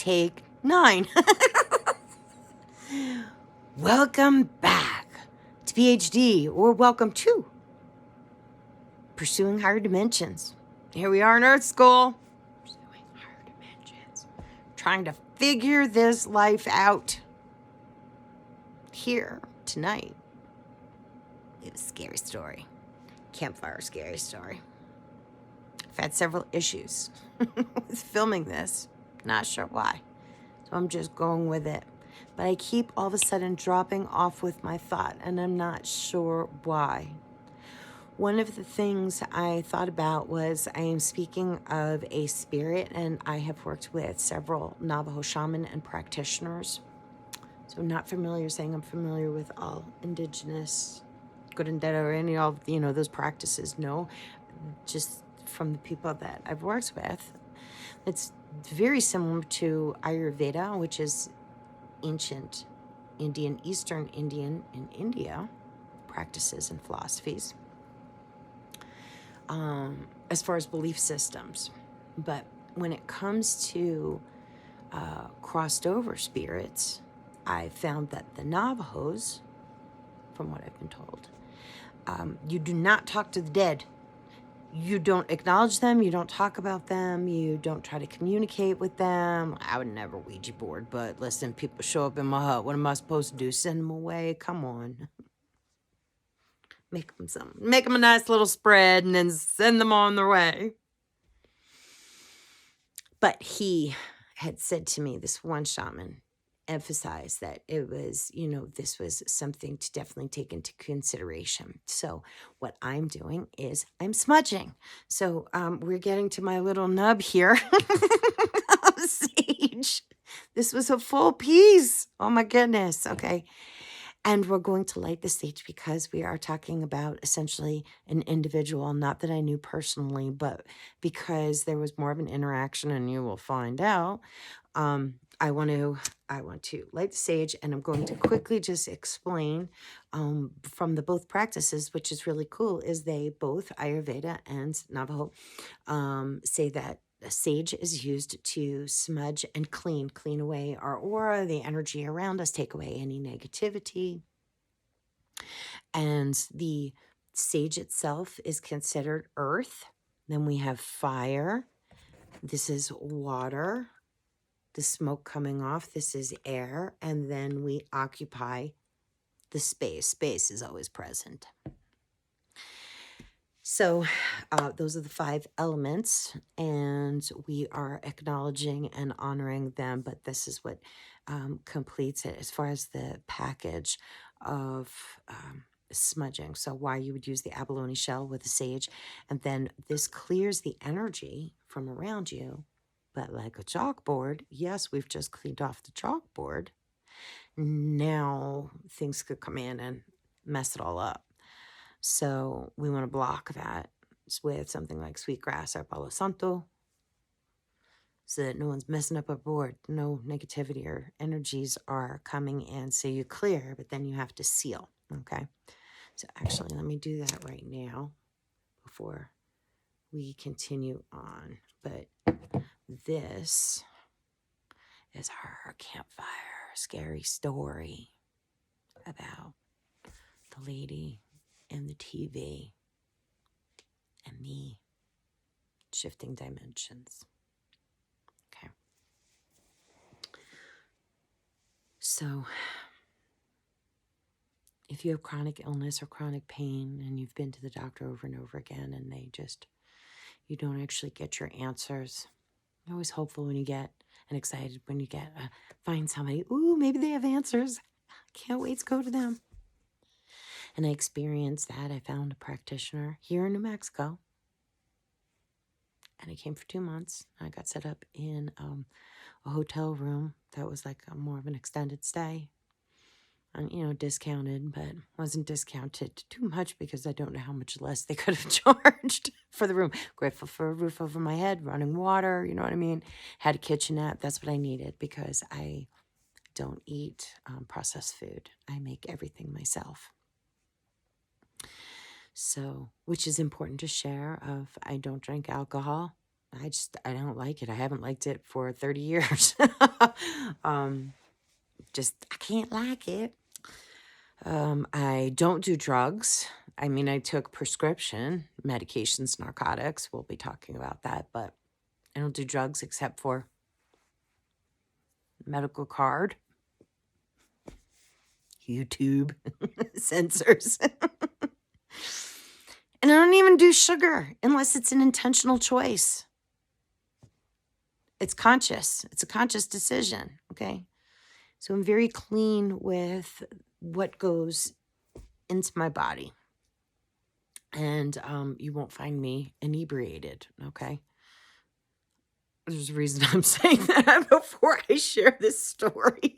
Take 9. Welcome back to PhD, or welcome to Pursuing Higher Dimensions. Here we are in Earth School, pursuing higher dimensions, trying to figure this life out. Here tonight, we have a scary story. Campfire Scary Story. I've had several issues with filming this. Not sure why. So I'm just going with it. But I keep all of a sudden dropping off with my thought, and I'm not sure why. One of the things I thought about was I am speaking of a spirit, and I have worked with several Navajo shaman and practitioners. So not familiar saying I'm familiar with all indigenous good and dead or any of those practices. No, just from the people that I've worked with. It's very similar to Ayurveda, which is ancient Indian, Eastern Indian in India practices and philosophies, as far as belief systems. But when it comes to crossed over spirits, I found that the Navajos, from what I've been told, you do not talk to the dead. You don't acknowledge them, you don't talk about them, you don't try to communicate with them. I would never Ouija board, but listen, people show up in my hut. What am I supposed to do? Send them away? Come on. Make them a nice little spread and then send them on their way. But he had said to me, this one shaman, emphasize that it was, this was something to definitely take into consideration. So what I'm doing is I'm smudging. So we're getting to my little nub here of sage. This was a full piece. Oh my goodness. Okay. And we're going to light the sage because we are talking about essentially an individual, not that I knew personally, but because there was more of an interaction, and you will find out. I want to light the sage, and I'm going to quickly just explain from the both practices, which is really cool, is they both, Ayurveda and Navajo, say that sage is used to smudge and clean away our aura, the energy around us, take away any negativity. And the sage itself is considered earth. Then we have fire. This is water. The smoke coming off, this is air. And then we occupy the space. Space is always present. So those are the 5 elements, and we are acknowledging and honoring them, but this is what completes it as far as the package of smudging. So why you would use the abalone shell with the sage, and then this clears the energy from around you. But like a chalkboard, yes, we've just cleaned off the chalkboard. Now things could come in and mess it all up. So we want to block that with something like sweetgrass or palo santo, so that no one's messing up our board. No negativity or energies are coming in. So you clear, but then you have to seal. Okay. So actually, let me do that right now before we continue on. But this is our Campfire Scary Story about the lady in the TV and me shifting dimensions. Okay. So if you have chronic illness or chronic pain and you've been to the doctor over and over again and you don't actually get your answers, you're always hopeful when you get and excited when you get find somebody. Ooh, maybe they have answers. Can't wait to go to them. And I experienced that. I found a practitioner here in New Mexico. And I came for 2 months. I got set up in a hotel room that was like more of an extended stay. And, discounted, but wasn't discounted too much because I don't know how much less they could have charged for the room. Grateful for a roof over my head, running water, you know what I mean? Had a kitchenette. That's what I needed because I don't eat processed food. I make everything myself. So, which is important to share I don't drink alcohol. I don't like it. I haven't liked it for 30 years. I can't like it. I don't do drugs. I mean, I took prescription medications, narcotics. We'll be talking about that, but I don't do drugs except for medical card, YouTube, sensors. And I don't even do sugar unless it's an intentional choice. It's conscious. It's a conscious decision, okay? So I'm very clean with what goes into my body. And you won't find me inebriated, okay? There's a reason I'm saying that before I share this story.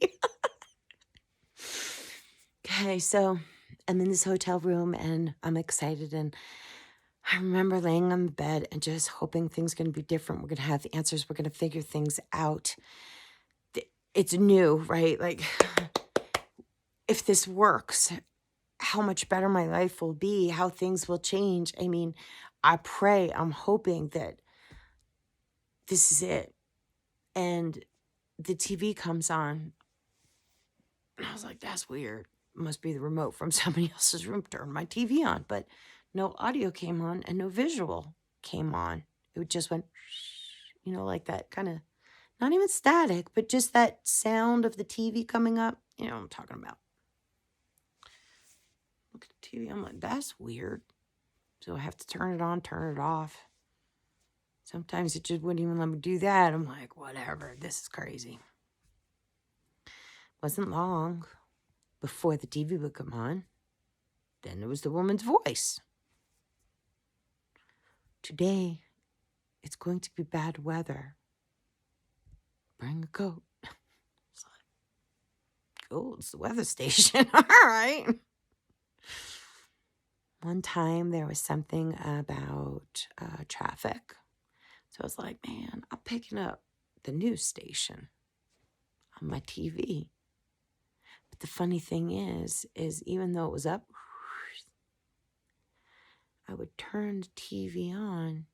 Okay, so I'm in this hotel room and I'm excited, and I remember laying on the bed and just hoping things are going to be different. We're going to have the answers. We're going to figure things out. It's new, right? Like, if this works, how much better my life will be, how things will change. I mean, I pray, I'm hoping that this is it. And the TV comes on. And I was like, that's weird. It must be the remote from somebody else's room turned my TV on. But no audio came on and no visual came on. It just went, like that kind of, not even static, but just that sound of the TV coming up. You know what I'm talking about. Look at the TV. I'm like, that's weird. So I have to turn it on, turn it off. Sometimes it just wouldn't even let me do that. I'm like, whatever. This is crazy. Wasn't long before the TV would come on. Then it was the woman's voice. Today, it's going to be bad weather. Bring a coat. It's like, oh, it's the weather station. All right. One time there was something about traffic. So I was like, man, I'm picking up the news station on my TV. But the funny thing is even though it was up, I would turn the TV on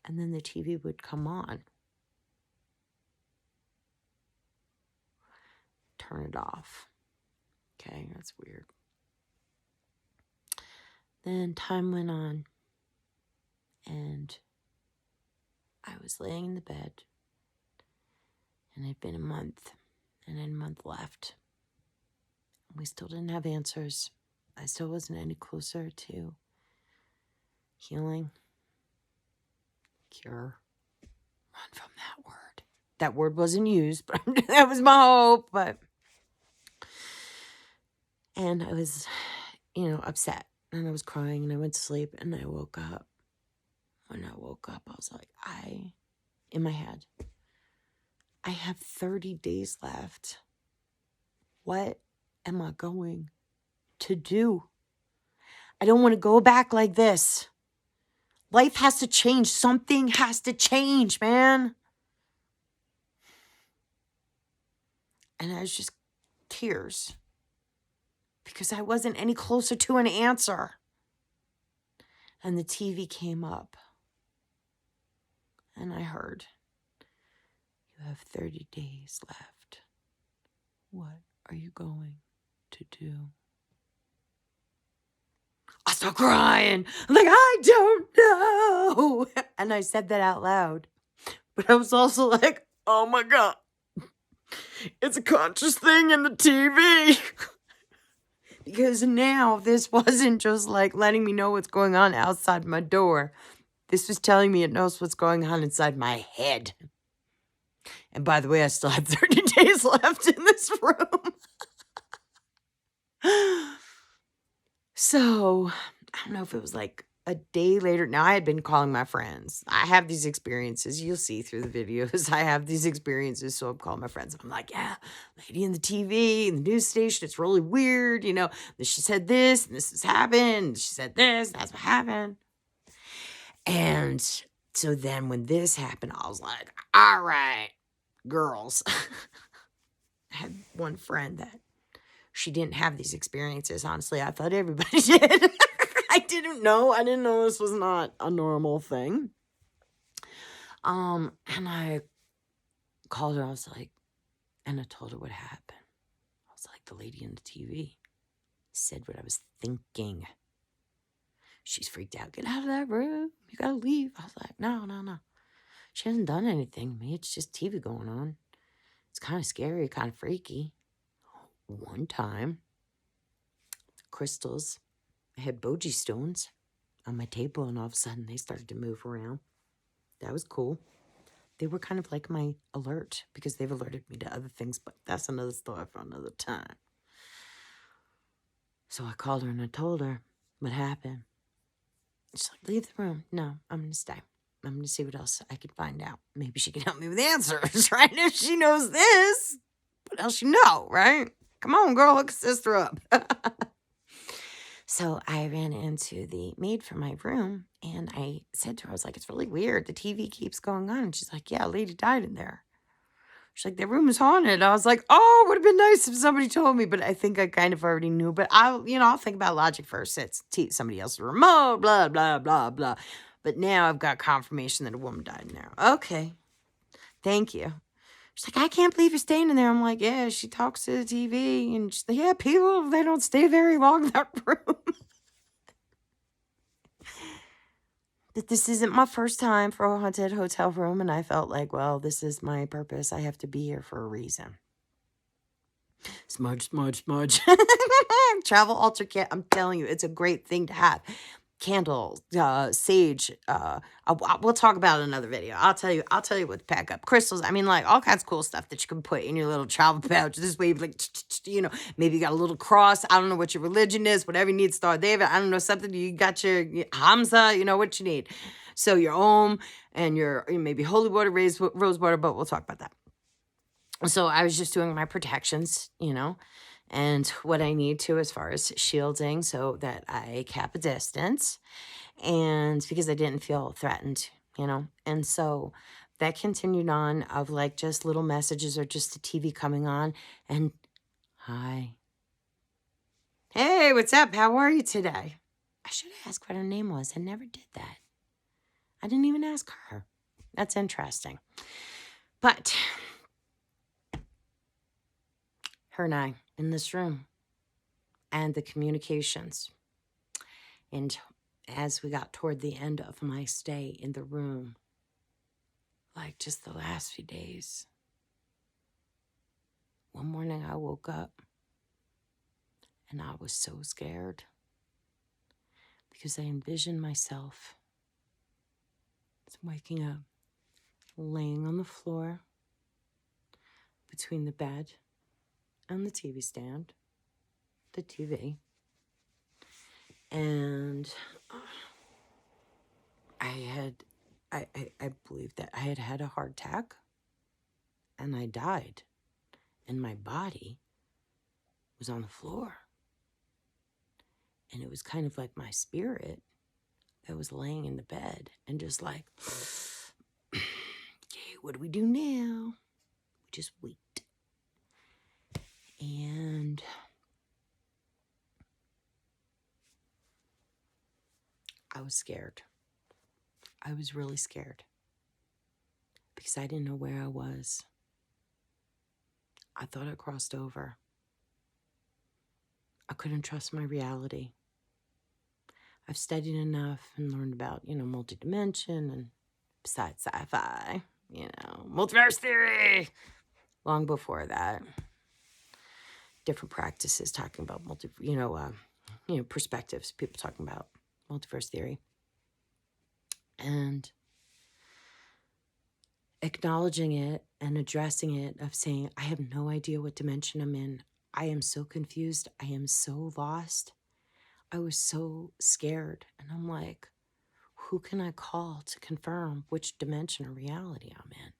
and then the TV would come on. Turn it off. Okay, that's weird. Then time went on and I was laying in the bed and it'd been a month and then a month left. We still didn't have answers. I still wasn't any closer to healing, cure. Run from that word. That word wasn't used, but that was my hope. And I was, upset. And I was crying and I went to sleep and I woke up. When I woke up, I was like, in my head, I have 30 days left. What am I going to do? I don't want to go back like this. Life has to change. Something has to change, man. And I was just tears because I wasn't any closer to an answer. And the TV came up and I heard, you have 30 days left. What are you going to do? I start crying. I'm like, I don't know. And I said that out loud. But I was also like, oh my God. It's a conscious thing in the TV. Because now this wasn't just like letting me know what's going on outside my door. This was telling me it knows what's going on inside my head. And by the way, I still had 30 days left in this room. So, I don't know if it was like a day later. Now, I had been calling my friends. I have these experiences. You'll see through the videos. I have these experiences, so I'm calling my friends. I'm like, yeah, lady in the TV, in the news station, it's really weird. She said this, and this has happened. She said this, that's what happened. And so then when this happened, I was like, all right, girls. I had one friend that she didn't have these experiences. Honestly, I thought everybody did. I didn't know. I didn't know this was not a normal thing. And I called her. I was like, and I told her what happened. I was like, the lady in the TV said what I was thinking. She's freaked out. Get out of that room. You gotta leave. I was like, no, no, no. She hasn't done anything to me. It's just TV going on. It's kind of scary, kind of freaky. One time, crystals, I had boji stones on my table, and all of a sudden they started to move around. That was cool. They were kind of like my alert because they've alerted me to other things, but that's another story for another time. So I called her and I told her what happened. She's like, leave the room. No, I'm going to stay. I'm going to see what else I can find out. Maybe she can help me with answers, right? If she knows this, what else you know, right? Come on, girl, hook a sister up. So I ran into the maid for my room, and I said to her, I was like, it's really weird. The TV keeps going on. And she's like, yeah, a lady died in there. She's like, the room is haunted. I was like, oh, it would have been nice if somebody told me, but I think I kind of already knew. But I'll think about logic first. It's somebody else's remote, blah, blah, blah, blah. But now I've got confirmation that a woman died in there. Okay, thank you. She's like, I can't believe you're staying in there. I'm like, yeah, she talks to the TV. And she's like, yeah, people, they don't stay very long in that room. That this isn't my first time for a haunted hotel room. And I felt like, well, this is my purpose. I have to be here for a reason. Smudge, smudge, smudge. Travel altar kit. I'm telling you, it's a great thing to have. Candles, sage. We'll talk about it in another video. I'll tell you what to pack up. Crystals. I mean, like all kinds of cool stuff that you can put in your little travel pouch. This way, like, maybe you got a little cross. I don't know what your religion is. Whatever you need, Star David. I don't know, something. You got your Hamza. You know what you need. So your Om and your maybe holy water, rose water. But we'll talk about that. So I was just doing my protections, and what I need to as far as shielding so that I kept a distance, and because I didn't feel threatened, And so that continued on of like just little messages or just the TV coming on and, hi. Hey, what's up? How are you today? I should have asked what her name was. I never did that. I didn't even ask her. That's interesting. But her and I in this room and the communications. And as we got toward the end of my stay in the room, like just the last few days, one morning I woke up and I was so scared because I envisioned myself waking up, laying on the floor between the bed and the TV stand, the TV. And I believe that I had had a heart attack and I died. And my body was on the floor. And it was kind of like my spirit that was laying in the bed and just like, okay, what do we do now? We just wait. And I was scared. I was really scared because I didn't know where I was. I thought I crossed over. I couldn't trust my reality. I've studied enough and learned about, multidimension and besides sci-fi, multiverse theory. Long before that, different practices talking about perspectives, people talking about multiverse theory. And acknowledging it and addressing it of saying, I have no idea what dimension I'm in. I am so confused. I am so lost. I was so scared. And I'm like, who can I call to confirm which dimension or reality I'm in?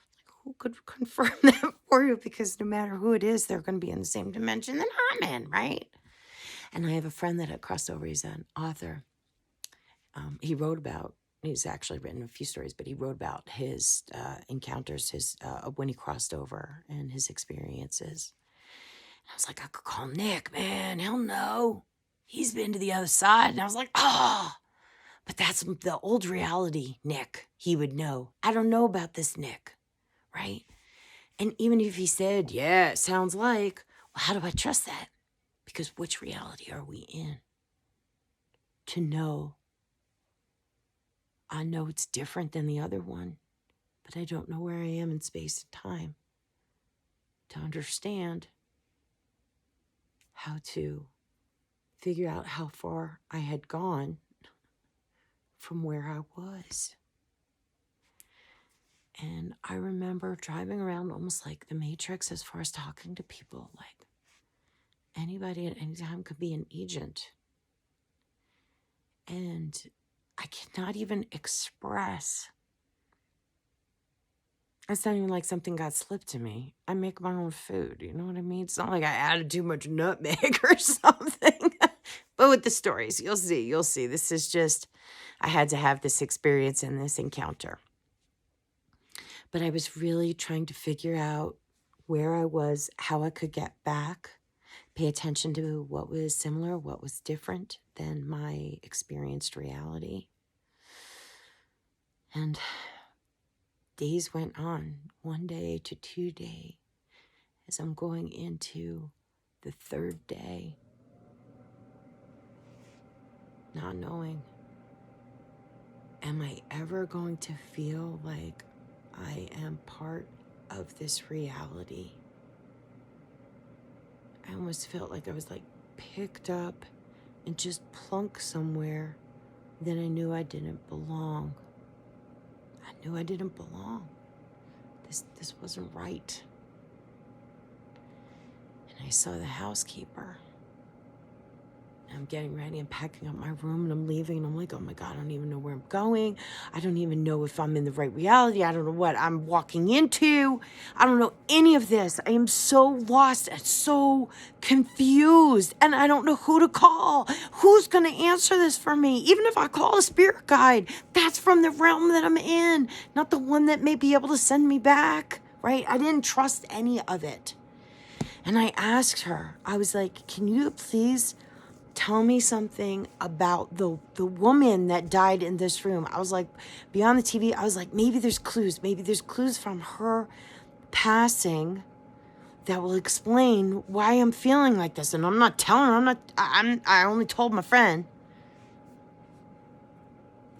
Like, who could confirm that for you? Because no matter who it is, they're going to be in the same dimension that I'm in, right? And I have a friend that had crossed over. He's an author. He's actually written a few stories, but he wrote about his encounters, when he crossed over and his experiences. And I was like, I could call Nick, man. He'll know. He's been to the other side. And I was like, oh. But that's the old reality, Nick. He would know. I don't know about this, Nick, right? And even if he said, yeah, it sounds like, well, how do I trust that? Because which reality are we in? To know, I know it's different than the other one, but I don't know where I am in space and time to understand how to figure out how far I had gone from where I was. And I remember driving around almost like the Matrix as far as talking to people, like anybody at any time could be an agent. And I cannot even express. It's not even like something got slipped to me. I make my own food. You know what I mean? It's not like I added too much nutmeg or something. But with the stories, you'll see. You'll see. This is just, I had to have this experience and this encounter. But I was really trying to figure out where I was, how I could get back, pay attention to what was similar, what was different than my experienced reality. And days went on, 1 day to 2 days, as I'm going into the 3rd day, not knowing, am I ever going to feel like I am part of this reality? I almost felt like I was like picked up and just plunked somewhere. Then I knew I didn't belong. I knew I didn't belong. This wasn't right. And I saw the housekeeper. I'm getting ready, I'm packing up my room, and I'm leaving, and I'm like, oh my God, I don't even know where I'm going. I don't even know if I'm in the right reality. I don't know what I'm walking into. I don't know any of this. I am so lost and so confused, and I don't know who to call. Who's going to answer this for me? Even if I call a spirit guide, that's from the realm that I'm in, not the one that may be able to send me back, right? I didn't trust any of it. And I asked her, I was like, can you please tell me something about the woman that died in this room? I was like, beyond the TV, I was like, maybe there's clues. Maybe there's clues from her passing that will explain why I'm feeling like this. And I'm not telling her, I only told my friend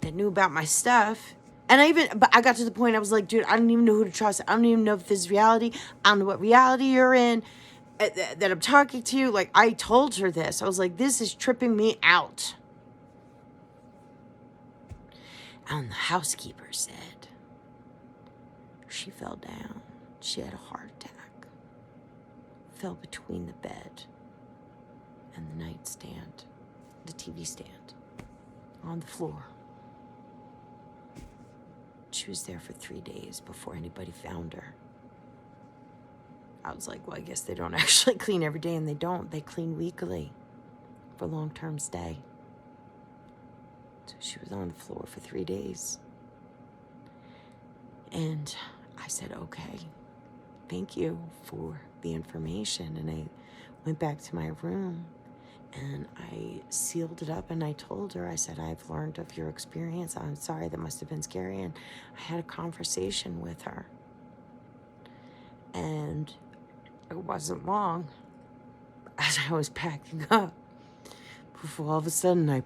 that knew about my stuff. But I got to the point, I was like, dude, I don't even know who to trust. I don't even know if this is reality. I don't know what reality you're in, that I'm talking to you. Like, I told her this. I was like, this is tripping me out. And the housekeeper said she fell down. She had a heart attack. Fell between the bed and the nightstand, the TV stand, on the floor. She was there for 3 days before anybody found her. I was like, well, I guess they don't actually clean every day, and they don't. They clean weekly for long-term stay. So she was on the floor for 3 days. And I said, okay, thank you for the information. And I went back to my room and I sealed it up and I told her, I said, I've learned of your experience. I'm sorry, that must have been scary. And I had a conversation with her. And it wasn't long as I was packing up before all of a sudden I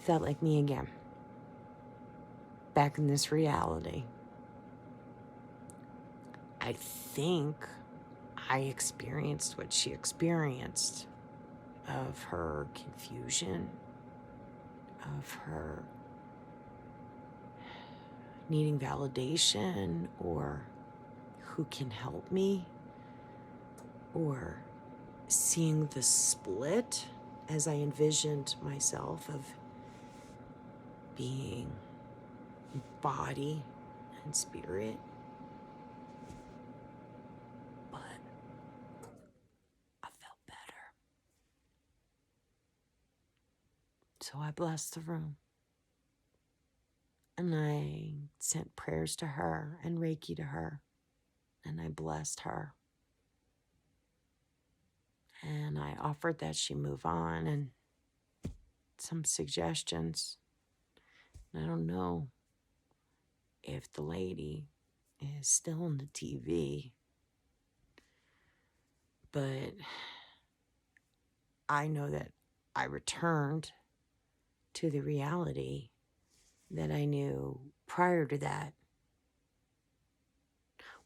felt like me again. Back in this reality. I think I experienced what she experienced, of her confusion, of her needing validation, or who can help me, or seeing the split as I envisioned myself of being body and spirit. But I felt better. So I blessed the room. And I sent prayers to her and Reiki to her. And I blessed her. And I offered that she move on. And some suggestions. I don't know if the lady is still on the TV, but I know that I returned to the reality that I knew prior to that.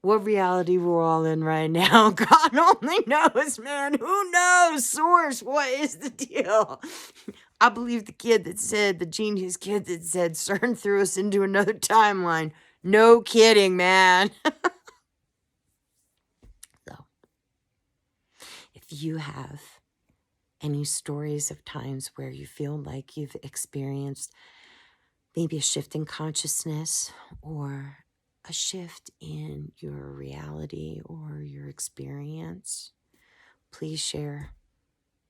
What reality we're all in right now, God only knows, man. Who knows? Source, what is the deal? I believe the genius kid that said CERN threw us into another timeline. No kidding, man. So, if you have any stories of times where you feel like you've experienced maybe a shift in consciousness or a shift in your reality or your experience, please share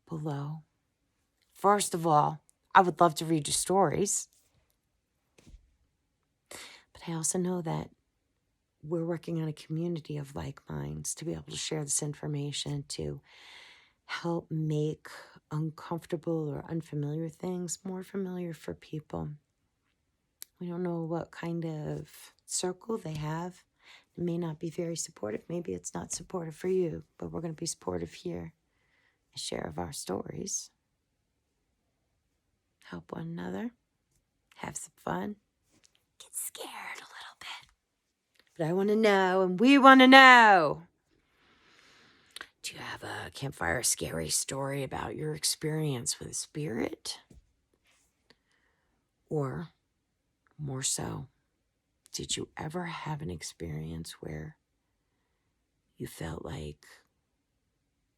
below. First of all, I would love to read your stories, but I also know that we're working on a community of like minds to be able to share this information to help make uncomfortable or unfamiliar things more familiar for people. We don't know what kind of circle they have. It may not be very supportive. Maybe it's not supportive for you, but we're going to be supportive here and share of our stories. Help one another. Have some fun. Get scared a little bit. But I want to know, and we want to know. Do you have a Campfire Scary Story about your experience with a spirit? Or, more so, did you ever have an experience where you felt like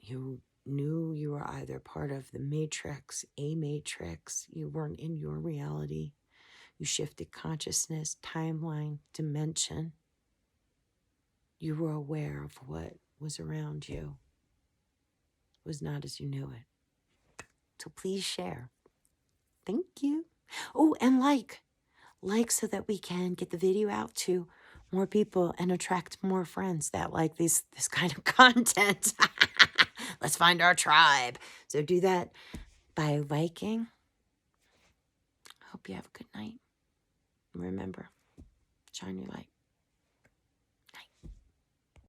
you knew you were either part of the matrix, a matrix, you weren't in your reality, you shifted consciousness, timeline, dimension, you were aware of what was around you, it was not as you knew it. So please share. Thank you. Oh, and like so that we can get the video out to more people and attract more friends that like this kind of content. Let's find our tribe. So do that by liking. Hope you have a good night. Remember, shine your light.